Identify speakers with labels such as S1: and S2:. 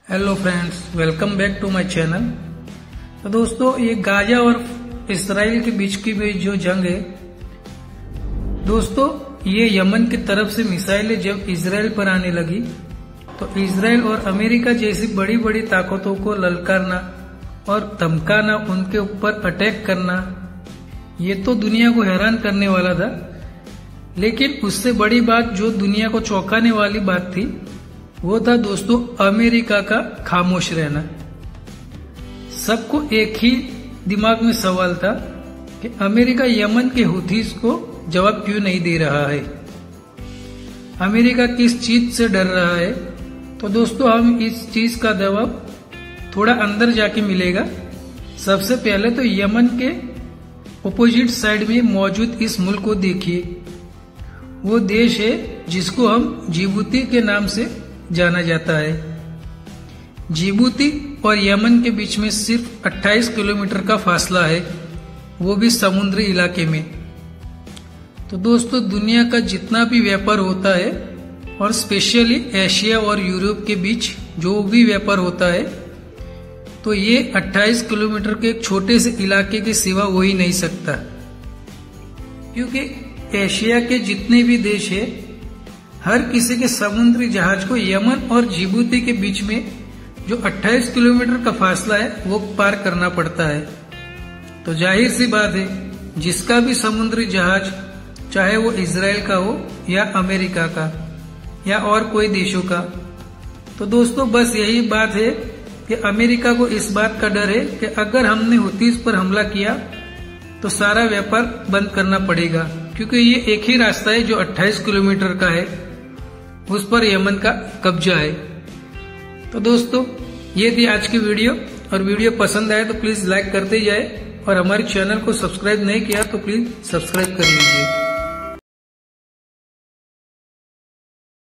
S1: Hello friends, welcome back to my channel. तो दोस्तों, ये गाजा और इसराइल के बीच की जो जंग है दोस्तों, ये यमन की तरफ से मिसाइलें जब इसराइल पर आने लगी तो इसराइल और अमेरिका जैसी बड़ी बड़ी ताकतों को ललकारना और धमकाना, उनके ऊपर अटैक करना, ये तो दुनिया को हैरान करने वाला था। लेकिन उससे बड़ी बात जो दुनिया को चौंकाने वाली बात थी वो था दोस्तों अमेरिका का खामोश रहना। सबको एक ही दिमाग में सवाल था कि अमेरिका यमन के हुथीस को जवाब क्यों नहीं दे रहा है, अमेरिका किस चीज से डर रहा है। तो दोस्तों, हम इस चीज का जवाब थोड़ा अंदर जाके मिलेगा। सबसे पहले तो यमन के ऑपोजिट साइड में मौजूद इस मुल्क को देखिए। वो देश है जिसको हम जिबूती के नाम से जाना जाता है। जिबूती और यमन के बीच में सिर्फ 28 किलोमीटर का फासला है, वो भी समुद्री इलाके में। तो दोस्तों, दुनिया का जितना भी व्यापार होता है और स्पेशली एशिया और यूरोप के बीच जो भी व्यापार होता है, तो ये 28 किलोमीटर के एक छोटे से इलाके के सिवा हो ही नहीं सकता। क्योंकि एशिया के जितने भी देश है, हर किसी के समुद्री जहाज को यमन और जिबूती के बीच में जो 28 किलोमीटर का फासला है वो पार करना पड़ता है। तो जाहिर सी बात है, जिसका भी समुद्री जहाज, चाहे वो इजराइल का हो या अमेरिका का या और कोई देशों का, तो दोस्तों बस यही बात है कि अमेरिका को इस बात का डर है कि अगर हमने हुतीस पर हमला किया तो सारा व्यापार बंद करना पड़ेगा। क्योंकि ये एक ही रास्ता है जो 28 किलोमीटर का है, उस पर यमन का कब्जा है। तो दोस्तों, ये थी आज की वीडियो, और वीडियो पसंद आए तो प्लीज लाइक करते जाए, और हमारे चैनल को सब्सक्राइब नहीं किया तो प्लीज सब्सक्राइब कर लीजिए।